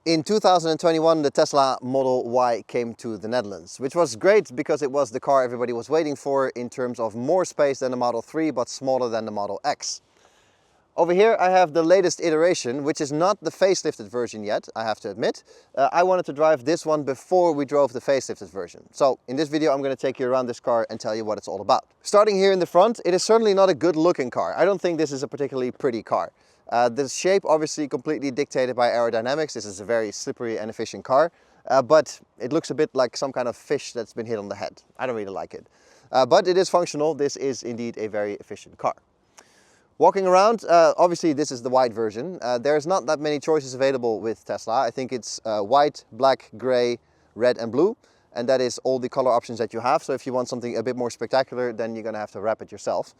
In 2021, the Tesla Model Y came to the Netherlands, which was great because it was the car everybody was waiting for in terms of more space than the Model 3, but smaller than the Model X. Over here I have the latest iteration, which is not the facelifted version yet, I have to admit. I wanted to drive this one before we drove the facelifted version. So in this video I'm going to take you around this car and tell you what it's all about. Starting here in the front, it is certainly not a good looking car. I don't think this is a particularly pretty car. The shape obviously completely dictated by aerodynamics. This is a very slippery and efficient car, but it looks a bit like some kind of fish that's been hit on the head. I don't really like it. But it is functional. This is indeed a very efficient car. Walking around, obviously this is the white version. There's not that many choices available with Tesla. I think it's white, black, grey, red and blue. And that is all the color options that you have. So if you want something a bit more spectacular, then you're going to have to wrap it yourself.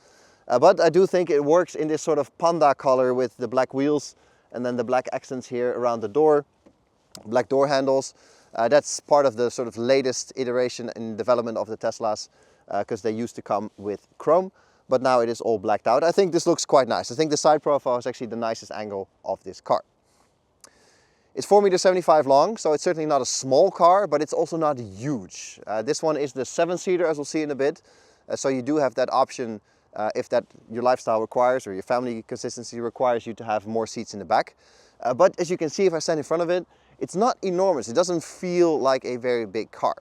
But I do think it works in this sort of panda color with the black wheels and then the black accents here around the door, black door handles. That's part of the sort of latest iteration in development of the Teslas because they used to come with chrome, but now it is all blacked out. I think this looks quite nice. I think the side profile is actually the nicest angle of this car. It's 4.75 meters long, so it's certainly not a small car, but it's also not huge. This one is the 7-seater, as we'll see in a bit. So you do have that option if that your lifestyle requires or your family consistency requires you to have more seats in the back. But as you can see, if I stand in front of it, it's not enormous. It doesn't feel like a very big car.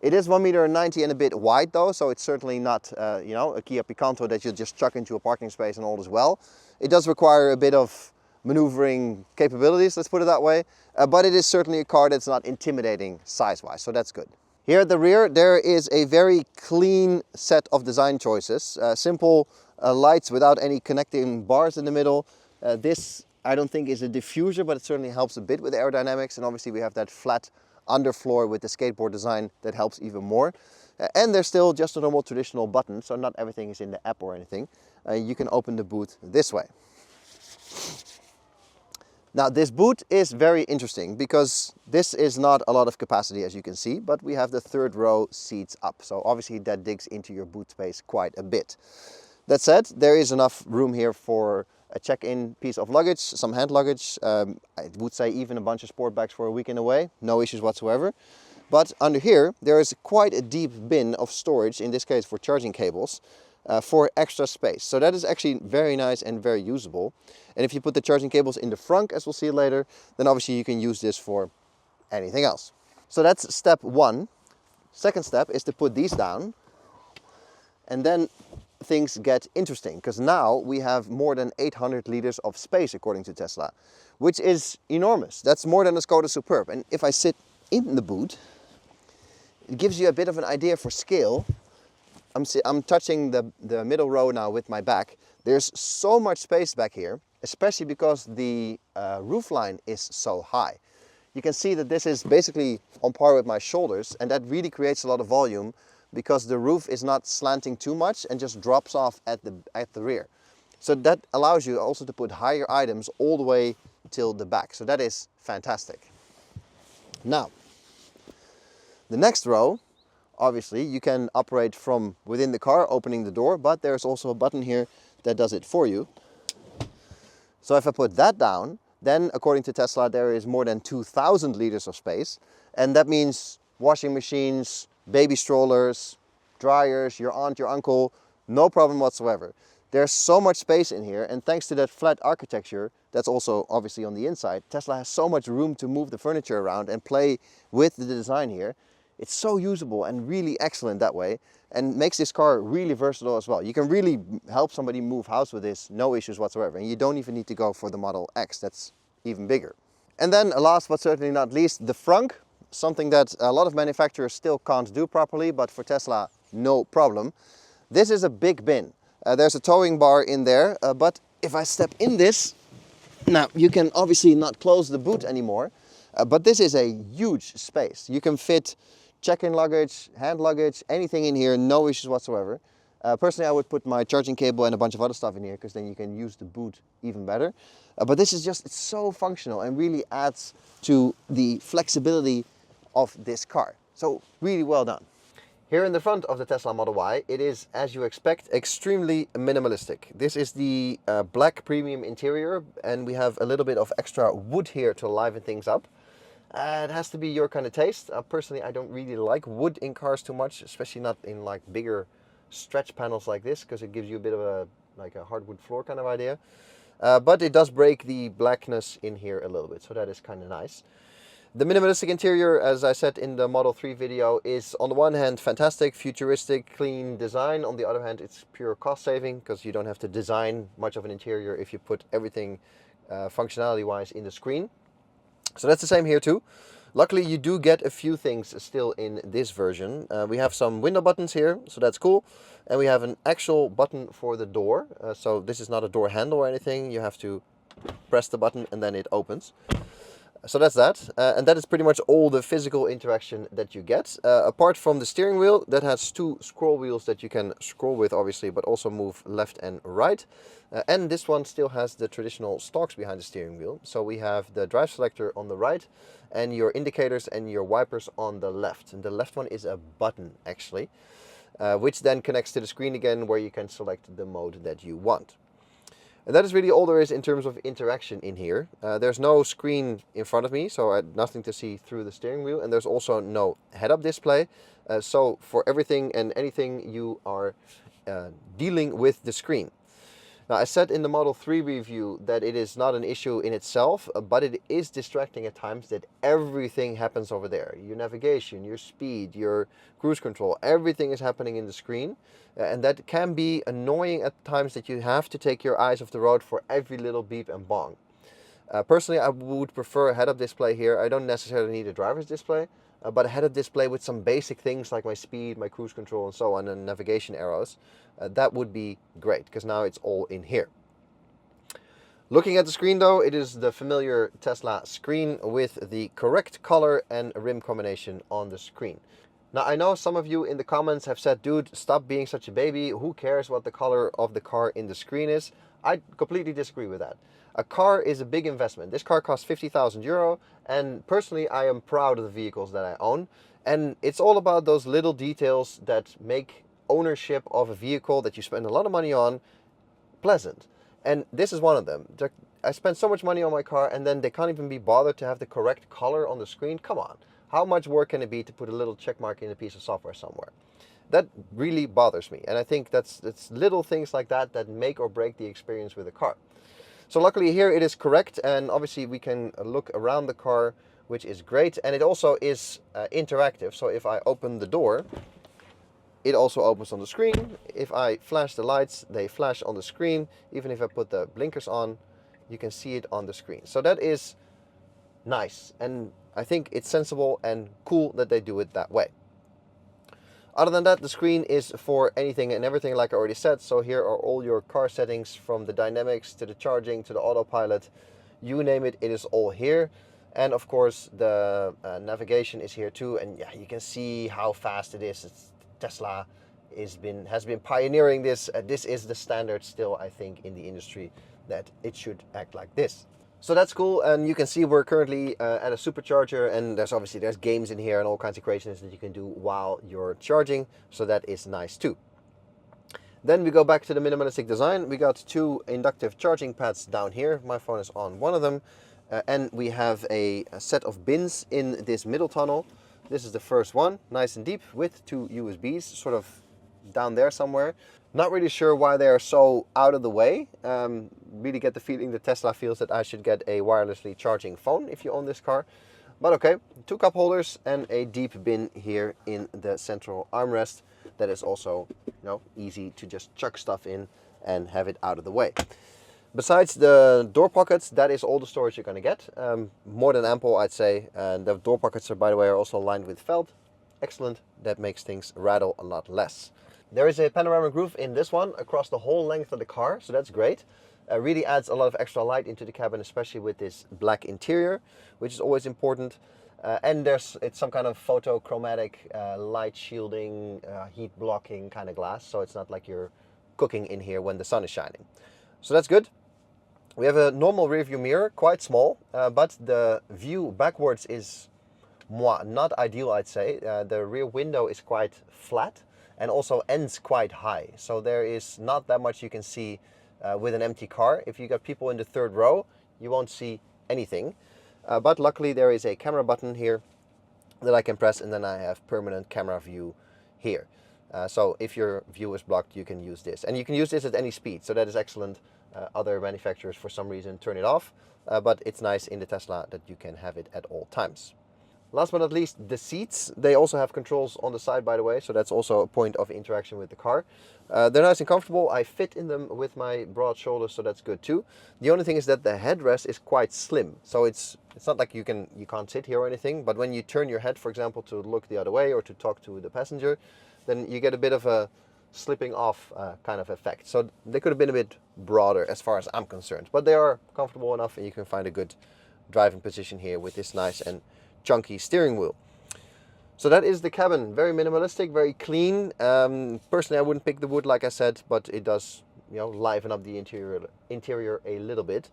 It is 1.90 meters and a bit wide though, so it's certainly not you know, a Kia Picanto that you'll just chuck into a parking space and all is well. It does require a bit of maneuvering capabilities, let's put it that way, but it is certainly a car that's not intimidating size-wise, so that's good. Here at the rear, there is a very clean set of design choices. Simple lights without any connecting bars in the middle. This, I don't think, is a diffuser, but it certainly helps a bit with aerodynamics. And obviously we have that flat underfloor with the skateboard design that helps even more. And there's still just a normal traditional button, so not everything is in the app or anything. You can open the boot this way. Now this boot is very interesting because this is not a lot of capacity, as you can see, but we have the third row seats up. So obviously that digs into your boot space quite a bit. That said, there is enough room here for a check-in piece of luggage, some hand luggage. I would say even a bunch of sport bags for a weekend away, no issues whatsoever. But under here, there is quite a deep bin of storage, in this case for charging cables, for extra space. So that is actually very nice and very usable. And if you put the charging cables in the frunk, as we'll see later, then obviously you can use this for anything else. So that's step one. Second step is to put these down. And then things get interesting because now we have more than 800 liters of space according to Tesla, which is enormous. That's more than a Skoda Superb. And if I sit in the boot, it gives you a bit of an idea for scale. I'm touching the middle row now with my back. There's so much space back here, especially because the roofline is so high. You can see that this is basically on par with my shoulders, and that really creates a lot of volume because the roof is not slanting too much and just drops off at the rear. So that allows you also to put higher items all the way till the back. So that is fantastic. Now, the next row, obviously you can operate from within the car, opening the door, but there's also a button here that does it for you. So if I put that down, then according to Tesla, there is more than 2,000 liters of space. And that means washing machines, baby strollers, dryers, your aunt, your uncle, no problem whatsoever. There's so much space in here, and thanks to that flat architecture, that's also obviously on the inside, Tesla has so much room to move the furniture around and play with the design here. It's so usable and really excellent that way, and makes this car really versatile as well. You can really help somebody move house with this, no issues whatsoever. And you don't even need to go for the Model X, that's even bigger. And then last but certainly not least, the frunk. Something that a lot of manufacturers still can't do properly, but for Tesla, no problem. This is a big bin. There's a towing bar in there, but if I step in this, now you can obviously not close the boot anymore, but this is a huge space. You can fit check-in luggage, hand luggage, anything in here, no issues whatsoever. Personally, I would put my charging cable and a bunch of other stuff in here because then you can use the boot even better. But this is just, it's so functional and really adds to the flexibility of this car. So really well done. Here in the front of the Tesla Model Y, it is, as you expect, extremely minimalistic. This is the black premium interior, and we have a little bit of extra wood here to liven things up. It has to be your kind of taste. Personally, I don't really like wood in cars too much, especially not in like bigger stretch panels like this, because it gives you a bit of a like a hardwood floor kind of idea. But it does break the blackness in here a little bit, so that is kind of nice. The minimalistic interior, as I said in the Model 3 video, is on the one hand fantastic, futuristic, clean design. On the other hand, it's pure cost saving, because you don't have to design much of an interior if you put everything functionality-wise in the screen. So that's the same here too. Luckily, you do get a few things still in this version. We have some window buttons here, so that's cool. And we have an actual button for the door. So this is not a door handle or anything. You have to press the button and then it opens. So that's that. And that is pretty much all the physical interaction that you get. Apart from the steering wheel, that has two scroll wheels that you can scroll with, obviously, but also move left and right. And this one still has the traditional stalks behind the steering wheel. So we have the drive selector on the right and your indicators and your wipers on the left. And the left one is a button, actually, which then connects to the screen again, where you can select the mode that you want. And that is really all there is in terms of interaction in here. There's no screen in front of me, so I had nothing to see through the steering wheel. And there's also no head-up display. So for everything and anything, you are dealing with the screen. Now, I said in the Model 3 review that it is not an issue in itself, but it is distracting at times that everything happens over there. Your navigation, your speed, your cruise control, everything is happening in the screen. And that can be annoying at times, that you have to take your eyes off the road for every little beep and bong. Personally, I would prefer a head-up display here. I don't necessarily need a driver's display, but a head-up display with some basic things like my speed, my cruise control and so on, and navigation arrows. That would be great, because now it's all in here. Looking at the screen though, it is the familiar Tesla screen with the correct color and rim combination on the screen. Now, I know some of you in the comments have said, dude, stop being such a baby. Who cares what the color of the car in the screen is? I completely disagree with that. A car is a big investment. This car costs 50,000 euro, and personally I am proud of the vehicles that I own. And it's all about those little details that make ownership of a vehicle that you spend a lot of money on pleasant. And this is one of them. I spent so much money on my car, and then they can't even be bothered to have the correct color on the screen. Come on. How much work can it be to put a little check mark in a piece of software somewhere? That really bothers me. And I think that's little things like that that make or break the experience with a car. So luckily here it is correct, and obviously we can look around the car, which is great. And it also is interactive. So if I open the door, it also opens on the screen. If I flash the lights, they flash on the screen. Even if I put the blinkers on, you can see it on the screen. So that is nice. And I think it's sensible and cool that they do it that way. Other than that, the screen is for anything and everything, like I already said. So here are all your car settings, from the dynamics to the charging to the autopilot. You name it, it is all here. And of course, the navigation is here too. And yeah, you can see how fast it is. Tesla has been pioneering this. This is the standard still, I think, in the industry, that it should act like this. So that's cool, and you can see we're currently at a supercharger, and there's games in here and all kinds of creations that you can do while you're charging, so that is nice too. Then we go back to the minimalistic design. We got two inductive charging pads down here. My phone is on one of them, and we have a set of bins in this middle tunnel. This is the first one, nice and deep, with two USBs sort of down there somewhere. Not really sure why they are so out of the way. Really get the feeling that Tesla feels that I should get a wirelessly charging phone if you own this car. But okay, two cup holders and a deep bin here in the central armrest. That is also, easy to just chuck stuff in and have it out of the way. Besides the door pockets, that is all the storage you're going to get. More than ample, I'd say. And the door pockets are, by the way, are also lined with felt. Excellent. That makes things rattle a lot less. There is a panoramic roof in this one across the whole length of the car, so that's great. Really adds a lot of extra light into the cabin, especially with this black interior, which is always important. And it's some kind of photochromatic light shielding, heat blocking kind of glass, so it's not like you're cooking in here when the sun is shining. So that's good. We have a normal rear view mirror, quite small, but the view backwards is not ideal, I'd say. The rear window is quite flat and also ends quite high. So there is not that much you can see with an empty car. If you got people in the third row, you won't see anything. But luckily there is a camera button here that I can press, and then I have permanent camera view here. So if your view is blocked, you can use this. And you can use this at any speed, so that is excellent. Other manufacturers, for some reason, turn it off, but it's nice in the Tesla that you can have it at all times. Last but not least, the seats. They also have controls on the side, by the way, so that's also a point of interaction with the car. They're nice and comfortable. I fit in them with my broad shoulders, so that's good too. The only thing is that the headrest is quite slim, so it's not like you can't sit here or anything, but when you turn your head, for example, to look the other way or to talk to the passenger, then you get a bit of a slipping off kind of effect. So they could have been a bit broader as far as I'm concerned, but they are comfortable enough, and you can find a good driving position here with this nice and chunky steering wheel. So that is the cabin. Very minimalistic, very clean. Personally, I wouldn't pick the wood, like I said, but it does, liven up the interior a little bit.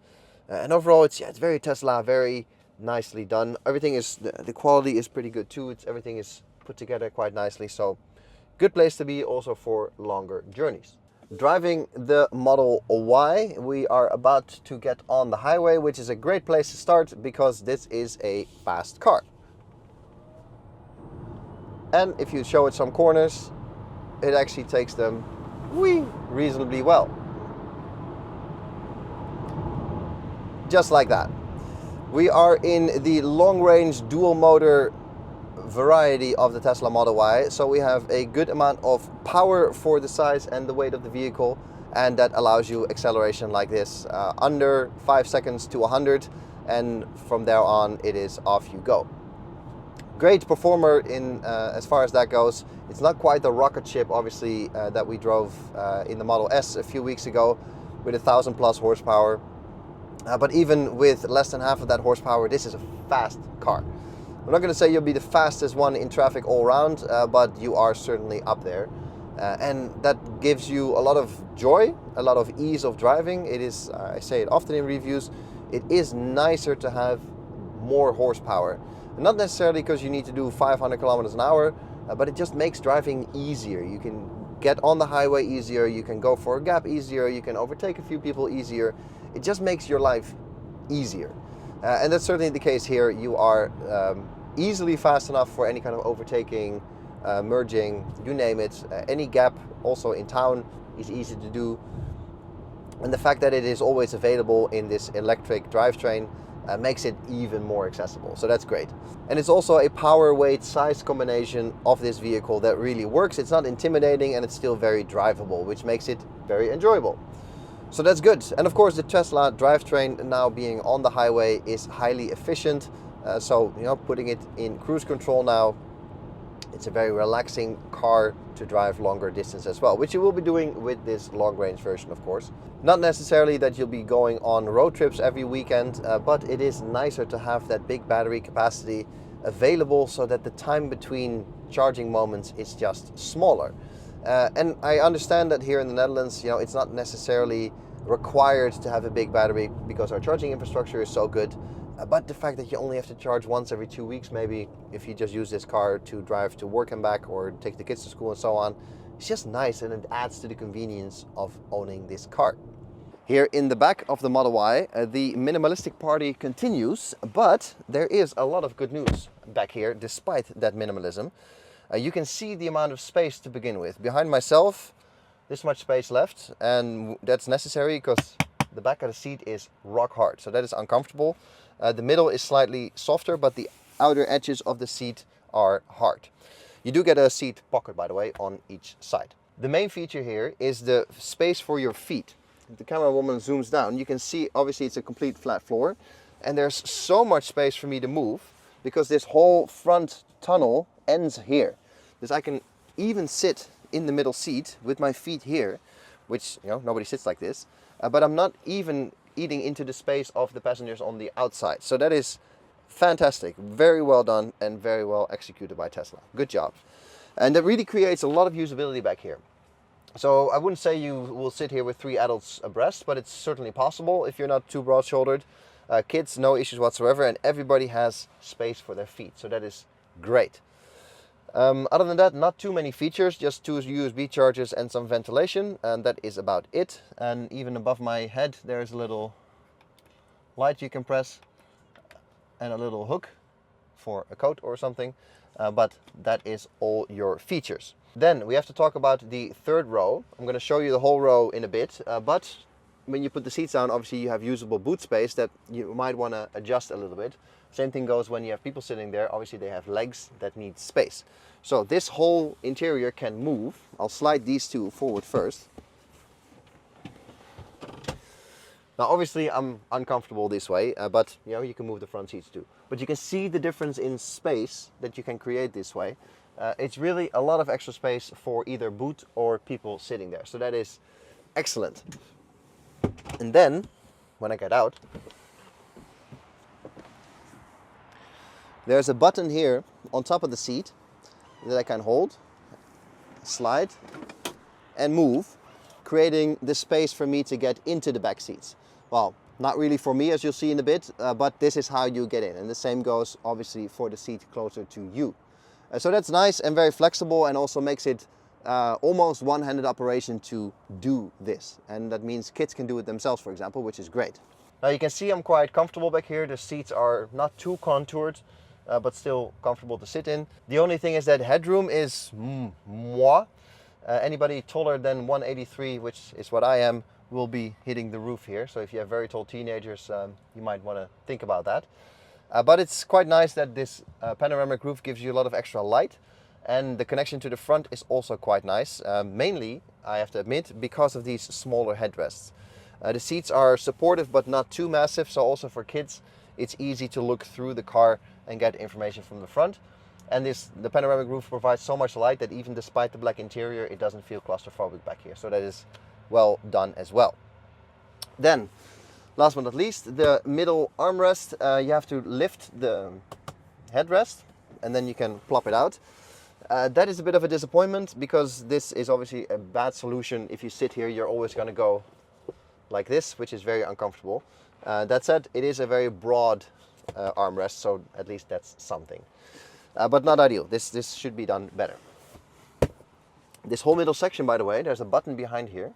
And overall, it's very Tesla, very nicely done. Everything is, the quality is pretty good too. Everything is put together quite nicely. So good place to be also for longer journeys. Driving the Model Y, we are about to get on the highway, which is a great place to start because this is a fast car. And if you show it some corners, it actually takes them reasonably well. Just like that. We are in the long-range dual motor variety of the Tesla Model Y, so we have a good amount of power for the size and the weight of the vehicle, and that allows you acceleration like this under 5 seconds to 100, and from there on it is off you go. Great performer in as far as that goes. It's not quite the rocket ship, obviously, that we drove in the Model S a few weeks ago with 1,000+ horsepower, but even with less than half of that horsepower, this is a fast car. I'm not going to say you'll be the fastest one in traffic all around, but you are certainly up there. And that gives you a lot of joy, a lot of ease of driving. It is, I say it often in reviews, it is nicer to have more horsepower. Not necessarily because you need to do 500 kilometers an hour, but it just makes driving easier. You can get on the highway easier, you can go for a gap easier, you can overtake a few people easier. It just makes your life easier. And that's certainly the case here. You are easily fast enough for any kind of overtaking, merging, you name it. Any gap also in town is easy to do. And the fact that it is always available in this electric drivetrain makes it even more accessible. So that's great. And it's also a power, weight, size combination of this vehicle that really works. It's not intimidating and it's still very drivable, which makes it very enjoyable. So that's good. And of course the Tesla drivetrain now being on the highway is highly efficient. So putting it in cruise control now, it's a very relaxing car to drive longer distance as well, which you will be doing with this long range version, of course. Not necessarily that you'll be going on road trips every weekend, but it is nicer to have that big battery capacity available so that the time between charging moments is just smaller. And I understand that here in the Netherlands, it's not necessarily required to have a big battery because our charging infrastructure is so good. But the fact that you only have to charge once every 2 weeks, maybe, if you just use this car to drive to work and back or take the kids to school and so on, it's just nice, and it adds to the convenience of owning this car. Here in the back of the Model Y, the minimalistic party continues, but there is a lot of good news back here despite that minimalism. You can see the amount of space to begin with. Behind myself, this much space left, and that's necessary because the back of the seat is rock hard, so that is uncomfortable. The middle is slightly softer, but the outer edges of the seat are hard. You do get a seat pocket, by the way, on each side. The main feature here is the space for your feet. If the camera woman zooms down, you can see obviously it's a complete flat floor, and there's so much space for me to move because this whole front tunnel ends here. Because I can even sit in the middle seat with my feet here, which nobody sits like this, but I'm not even eating into the space of the passengers on the outside. So that is fantastic, very well done and very well executed by Tesla. Good job. And that really creates a lot of usability back here. So I wouldn't say you will sit here with 3 adults abreast, but it's certainly possible if you're not too broad-shouldered. Kids, no issues whatsoever, and everybody has space for their feet, so that is great. Other than that, not too many features, just 2 USB chargers and some ventilation, and that is about it. And even above my head there is a little light you can press. and a little hook for a coat or something, but that is all your features. Then we have to talk about the third row. I'm going to show you the whole row in a bit, but when you put the seats down, obviously you have usable boot space that you might want to adjust a little bit. Same thing goes when you have people sitting there. Obviously they have legs that need space. So this whole interior can move. I'll slide these two forward first. Now obviously I'm uncomfortable this way, but you know, you can move the front seats too. But you can see the difference in space that you can create this way. It's really a lot of extra space for either boot or people sitting there. So that is excellent. And then when I get out, there's a button here on top of the seat that I can hold, slide and move, creating the space for me to get into the back seats. Well, not really for me, as you'll see in a bit, but this is how you get in. And the same goes obviously for the seat closer to you. So that's nice and very flexible, and also makes it almost one-handed operation to do this. And that means kids can do it themselves, for example, which is great. Now you can see I'm quite comfortable back here. The seats are not too contoured, but still comfortable to sit in. The only thing is that headroom is moi. Anybody taller than 183, which is what I am, will be hitting the roof here. So if you have very tall teenagers, you might want to think about that. But it's quite nice that this panoramic roof gives you a lot of extra light, and the connection to the front is also quite nice. Mainly, I have to admit, because of these smaller headrests. The seats are supportive but not too massive, so also for kids it's easy to look through the car and get information from the front. And the panoramic roof provides so much light that even despite the black interior, it doesn't feel claustrophobic back here. So that is well done as well. Then, last but not least, the middle armrest. You have to lift the headrest and then you can plop it out. That is a bit of a disappointment, because this is obviously a bad solution. If you sit here, you're always going to go like this, which is very uncomfortable. That said, it is a very broad armrest, so at least that's something. But not ideal. This should be done better. This whole middle section, by the way, there's a button behind here.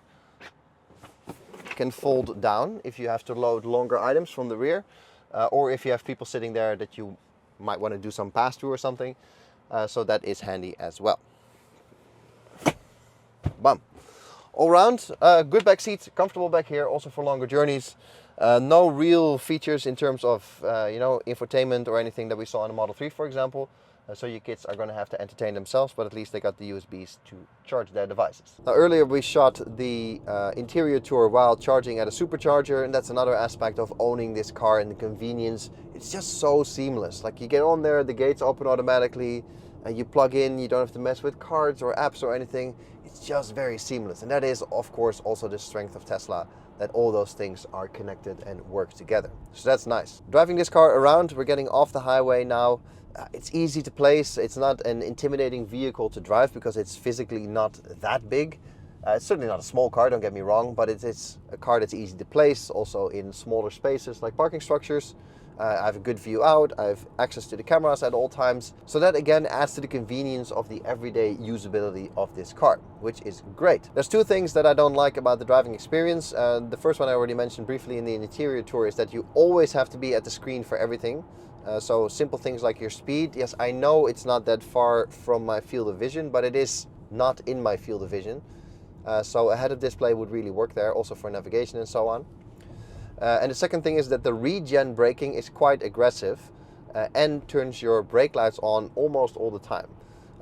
Can fold down if you have to load longer items from the rear, or if you have people sitting there that you might want to do some pass-through or something. So that is handy as well. Bam. All round, good back seat, comfortable back here, also for longer journeys. No real features in terms of you know, infotainment or anything that we saw in the Model 3, for example. So your kids are going to have to entertain themselves, but at least they got the USBs to charge their devices. Now earlier we shot the interior tour while charging at a supercharger, and that's another aspect of owning this car and the convenience. It's just so seamless. Like, you get on there, the gates open automatically, you plug in, you don't have to mess with cards or apps or anything. It's just very seamless, and that is of course also the strength of Tesla, that all those things are connected and work together. So that's nice. Driving this car around, we're getting off the highway now. It's easy to place. It's not an intimidating vehicle to drive because it's physically not that big. It's certainly not a small car, don't get me wrong, but it's a car that's easy to place, also in smaller spaces like parking structures. I have a good view out, I have access to the cameras at all times. So that again adds to the convenience of the everyday usability of this car, which is great. There's two things that I don't like about the driving experience. The first one I already mentioned briefly in the interior tour is that you always have to be at the screen for everything. So simple things like your speed. Yes, I know it's not that far from my field of vision, but it is not in my field of vision. So a head-up display would really work there, also for navigation and so on. And the second thing is that the regen braking is quite aggressive and turns your brake lights on almost all the time.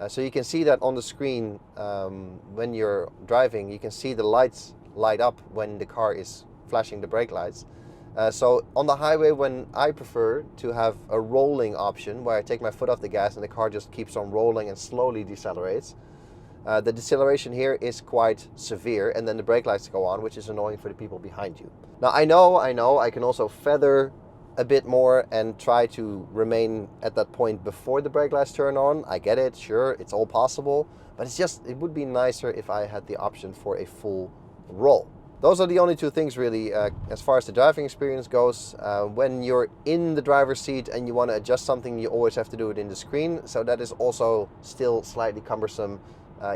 So you can see that on the screen when you're driving. You can see the lights light up when the car is flashing the brake lights. So on the highway, when I prefer to have a rolling option where I take my foot off the gas and the car just keeps on rolling and slowly decelerates, the deceleration here is quite severe, and then the brake lights go on, which is annoying for the people behind you. Now I know I can also feather a bit more and try to remain at that point before the brake lights turn on. I get it, sure, it's all possible, but it would be nicer if I had the option for a full roll. Those are the only two things really as far as the driving experience goes. When you're in the driver's seat and you want to adjust something, you always have to do it in the screen. So that is also still slightly cumbersome.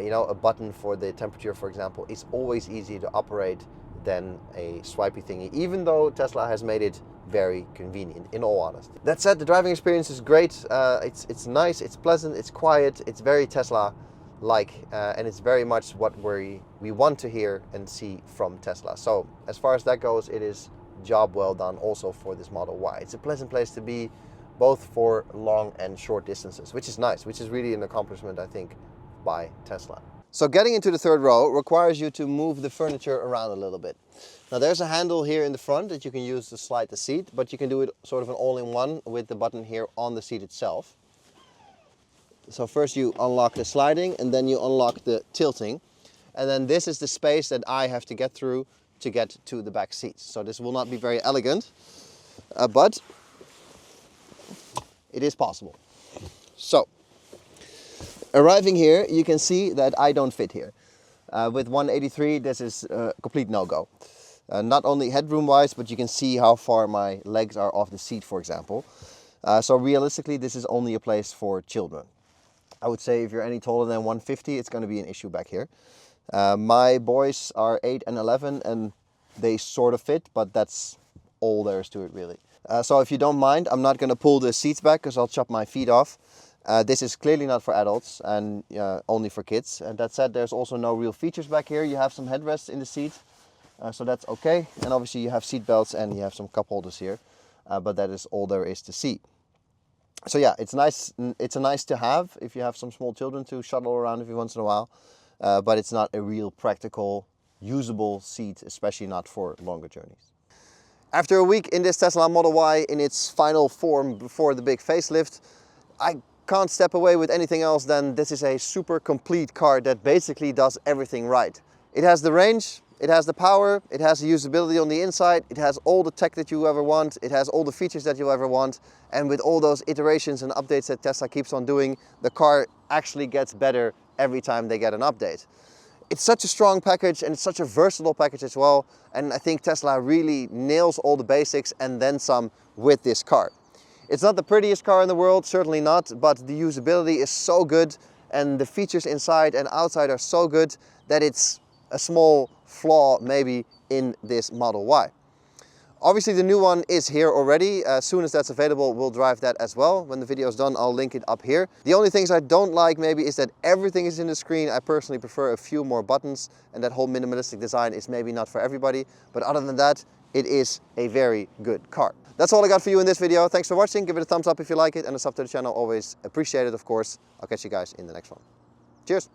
You know, a button for the temperature, for example, is always easy to operate than a swipey thingy, even though Tesla has made it very convenient, in all honesty. That said, the driving experience is great. It's nice, it's pleasant, it's quiet, it's very Tesla-like, and it's very much what we want to hear and see from Tesla. So as far as that goes, it is job well done also for this Model Y. It's a pleasant place to be, both for long and short distances, which is nice, which is really an accomplishment, I think, by Tesla. So getting into the third row requires you to move the furniture around a little bit. Now there's a handle here in the front that you can use to slide the seat, but you can do it sort of an all-in-one with the button here on the seat itself. So first you unlock the sliding and then you unlock the tilting. And then this is the space that I have to get through to get to the back seats. So this will not be very elegant, but it is possible. So arriving here, you can see that I don't fit here. With 183, this is a complete no-go. Not only headroom wise, but you can see how far my legs are off the seat, for example. So realistically, this is only a place for children. I would say if you're any taller than 150, it's going to be an issue back here. My boys are 8 and 11 and they sort of fit, but that's all there is to it really. So if you don't mind, I'm not going to pull the seats back because I'll chop my feet off. This is clearly not for adults and only for kids. And that said, there's also no real features back here. You have some headrests in the seat, so that's okay. And obviously you have seat belts and you have some cup holders here, but that is all there is to see. So yeah, it's nice. It's a nice to have if you have some small children to shuttle around every once in a while, but it's not a real practical, usable seat, especially not for longer journeys. After a week in this Tesla Model Y in its final form before the big facelift, I can't step away with anything else than this is a super complete car that basically does everything right. It has the range, it has the power, it has the usability on the inside, it has all the tech that you ever want, it has all the features that you ever want, and with all those iterations and updates that Tesla keeps on doing, the car actually gets better every time they get an update. It's such a strong package and it's such a versatile package as well, and I think Tesla really nails all the basics and then some with this car. It's not the prettiest car in the world, certainly not, but the usability is so good and the features inside and outside are so good that it's a small flaw maybe in this Model Y. Obviously the new one is here already. As soon as that's available, we'll drive that as well. When the video is done, I'll link it up here. The only things I don't like maybe is that everything is in the screen. I personally prefer a few more buttons, and that whole minimalistic design is maybe not for everybody. But other than that, it is a very good car. That's all I got for you in this video. Thanks for watching. Give it a thumbs up if you like it, and a sub to the channel, always appreciated, of course. I'll catch you guys in the next one. Cheers.